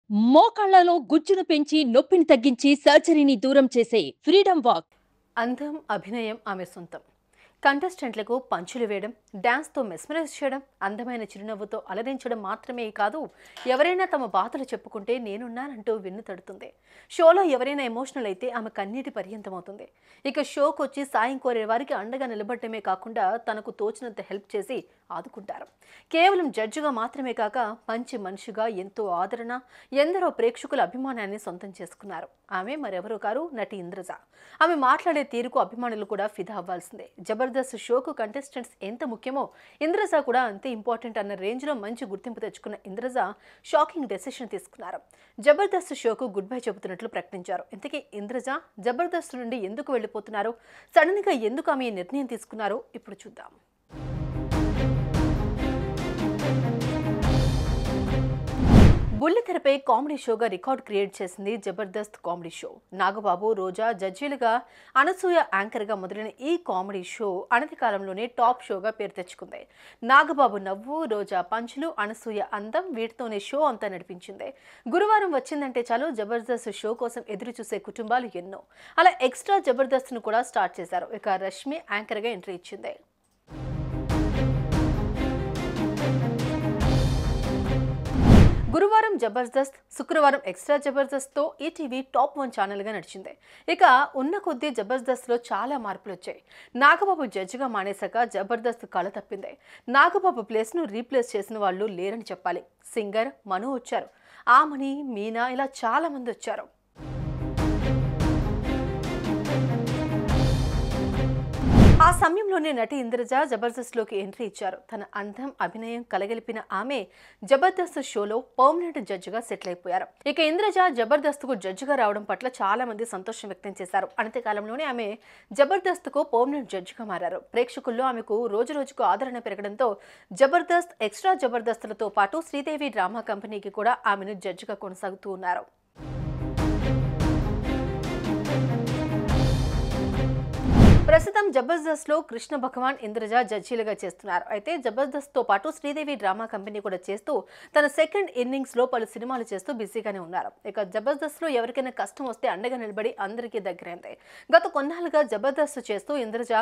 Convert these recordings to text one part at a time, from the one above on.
మోకాళ్లలో గుజ్జును పెంచి నొప్పిని తగ్గించి సర్జరీని దూరం చేసే ఫ్రీడమ్ వాక్. అందం, అభినయం ఆమె సొంతం. కంటెస్టెంట్లకు పంచులు వేయడం, డాన్స్తో మెస్మరైజ్ చేయడం, అందమైన చిరునవ్వుతో అలరించడం మాత్రమే కాదు, ఎవరైనా తమ బాధలు చెప్పుకుంటే నేనున్నానంటూ వెన్ను తడుతుంది. షోలో ఎవరైనా ఎమోషనల్ అయితే ఆమె కన్నీటి పర్యంతమవుతుంది. ఇక షోకు వచ్చి సాయం కోరే వారికి అండగా నిలబడటమే కాకుండా తనకు తోచినంత హెల్ప్ చేసి ఆదుకుంటారు. కేవలం జడ్జిగా మాత్రమే కాక మంచి మనిషిగా ఎంతో ఆదరణ, ఎందరో ప్రేక్షకుల అభిమానాన్ని సొంతం చేసుకున్నారు. ఆమె మరెవరో కారు, నటి ఇంద్రజ. ఆమె మాట్లాడే తీరుకు అభిమానులు కూడా ఫిదా అవ్వాల్సిందే. జబర్దస్త్ షోకు కంటెస్టెంట్స్ ఎంత ముఖ్యమో ఇంద్రజ కూడా అంతే ఇంపార్టెంట్ అన్న రేంజ్లో మంచి గుర్తింపు తెచ్చుకున్న ఇంద్రజ షాకింగ్ డెసిషన్ తీసుకున్నారు. జబర్దస్త్ షోకు గుడ్ బై చెబుతున్నట్లు ప్రకటించారు. ఇంతకీ ఇంద్రజ జబర్దస్త్ నుండి ఎందుకు వెళ్ళిపోతున్నారు, సడన్ గా ఎందుకు ఆమె నిర్ణయం తీసుకున్నారో ఇప్పుడు చూద్దాం. బుల్లితెరపై కామెడీ షోగా రికార్డ్ క్రియేట్ చేసింది జబర్దస్త్ కామెడీ షో. నాగబాబు, రోజా జడ్జీలుగా, అనసూయ యాంకర్గా మొదలైన ఈ కామెడీ షో అనతి కాలంలోనే టాప్ షోగా పేరు తెచ్చుకుంది. నాగబాబు నవ్వు, రోజా పంచులు, అనసూయ అందం, వీటితోనే షో అంతా నడిపించింది. గురువారం వచ్చిందంటే చాలు జబర్దస్త్ షో కోసం ఎదురు చూసే కుటుంబాలు ఎన్నో. అలా ఎక్స్ట్రా జబర్దస్త్ను కూడా స్టార్ట్ చేశారు. ఇక రష్మి యాంకర్గా ఎంట్రీ ఇచ్చింది. గురువారం జబర్దస్త్, శుక్రవారం ఎక్స్ట్రా జబర్దస్త్తో ఈటీవీ టాప్ 1 ఛానల్గా నడిచింది. ఇక ఉన్న కొద్దీ జబర్దస్త్లో చాలా మార్పులు వచ్చాయి. నాగబాబు జడ్జిగా మానేశాక జబర్దస్త్ కళ తప్పింది. నాగబాబు ప్లేస్ను రీప్లేస్ చేసిన వాళ్ళు లేరని చెప్పాలి. సింగర్ మను వచ్చారు, ఆమని, మీనా ఇలా చాలా మంది వచ్చారు. ఆ సమయంలోనే నటి ఇంద్రజ జబర్దస్త్లోకి ఎంట్రీ ఇచ్చారు. తన అందం, అభినయం కలగలిపిన ఆమె జబర్దస్త్ షోలో పర్మనెంట్ జడ్జిగా సెటిల్ అయిపోయారు. ఇక ఇంద్రజ జబర్దస్త్కు జడ్జిగా రావడం పట్ల చాలా మంది సంతోషం వ్యక్తం చేశారు. అనతి కాలంలోనే ఆమె జబర్దస్త్కు పర్మనెంట్ జడ్జిగా మారారు. ప్రేక్షకుల్లో ఆమెకు రోజు రోజుకు ఆదరణ పెరగడంతో జబర్దస్త్, ఎక్స్ట్రా జబర్దస్త్లతో పాటు శ్రీదేవి డ్రామా కంపెనీకి కూడా ఆమెను జడ్జిగా కొనసాగుతూ ఉన్నారు. ప్రస్తుతం జబర్దస్త్లో కృష్ణ భగవాన్, ఇంద్రజ జడ్జీలుగా చేస్తున్నారు. అయితే జబర్దస్త్తో పాటు శ్రీదేవి డ్రామా కంపెనీ కూడా చేస్తూ తన సెకండ్ ఇన్నింగ్స్లో పలు సినిమాలు చేస్తూ బిజీగానే ఉన్నారు. ఇక జబర్దస్త్లో ఎవరికైనా కష్టం వస్తే అండగా నిలబడి అందరికీ దగ్గరైంది. గత కొన్నాళ్ళుగా జబర్దస్త్ చేస్తూ ఇంద్రజ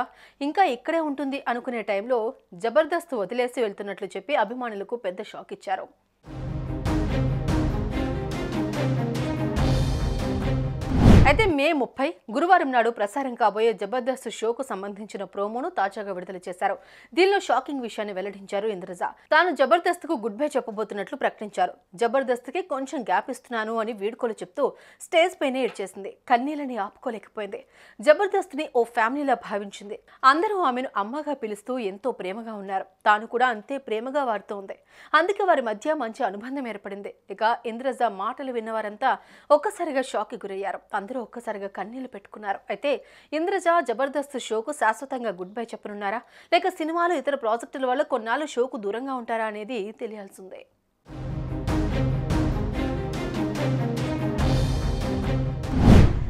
ఇంకా ఇక్కడే ఉంటుంది అనుకునే టైంలో జబర్దస్త్ వదిలేసి వెళ్తున్నట్లు చెప్పి అభిమానులకు పెద్ద షాక్ ఇచ్చారు. అయితే మే 30 గురువారం నాడు ప్రసారం కాబోయే జబర్దస్త్ షోకు సంబంధించిన ప్రోమోను తాజాగా విడుదల చేశారు. దీనిలో షాకింగ్ విషయాన్ని వెల్లడించారు ఇంద్రజ. తాను జబర్దస్త్కు గుడ్ బై చెప్పబోతున్నట్లు ప్రకటించారు. జబర్దస్త్కి కొంచెం గ్యాప్ ఇస్తున్నాను అని వీడ్కోలు చెప్తూ స్టేజ్ పైనే ఏడ్చేసింది. కన్నీళ్ళని ఆపుకోలేకపోయింది. జబర్దస్త్ని ఓ ఫ్యామిలీలా భావించింది. అందరూ ఆమెను అమ్మగా పిలుస్తూ ఎంతో ప్రేమగా ఉన్నారు. తాను కూడా అంతే ప్రేమగా వారితో ఉంది. అందుకే వారి మధ్య మంచి అనుబంధం ఏర్పడింది. ఇక ఇంద్రజ మాటలు విన్నవారంతా ఒక్కసారిగా షాక్కి గురయ్యారు. అందరూ ఒక్కసారిగా కన్నీళ్లు పెట్టుకున్నారు. అయితే ఇంద్రజ జబర్దస్త్ షోకు శాశ్వతంగా గుడ్ బై చెప్పనున్నారా, లేక సినిమాలు, ఇతర ప్రాజెక్టుల వల్ల కొన్నాళ్ళు షోకు దూరంగా ఉంటారా అనేది తెలియాల్సిందే.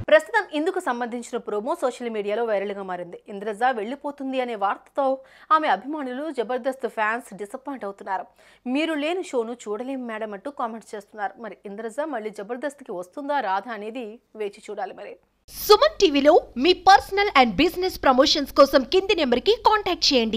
ప్రస్తుతం ఇందుకు సంబంధించిన ప్రోమో సోషల్ మీడియాలో వైరల్గా మారింది. ఇంద్రజ వెళ్లిపోతుంది అనే వార్తతో ఆమె అభిమానులు, జబర్దస్త్ ఫ్యాన్స్ డిసప్పాయింట్ అవుతున్నారు. మీరు లేని షోను చూడలేం మేడం అంటూ కామెంట్స్ చేస్తున్నారు. మరి ఇంద్రజ మళ్ళీ జబర్దస్త్కి వస్తుందా రాదా అనేది వేచి చూడాలి. మరి సుమన్ టీవీలో మీ పర్సనల్ అండ్ బిజినెస్ ప్రమోషన్స్ కోసం కింది నెంబర్కి కాంటాక్ట్ చేయండి.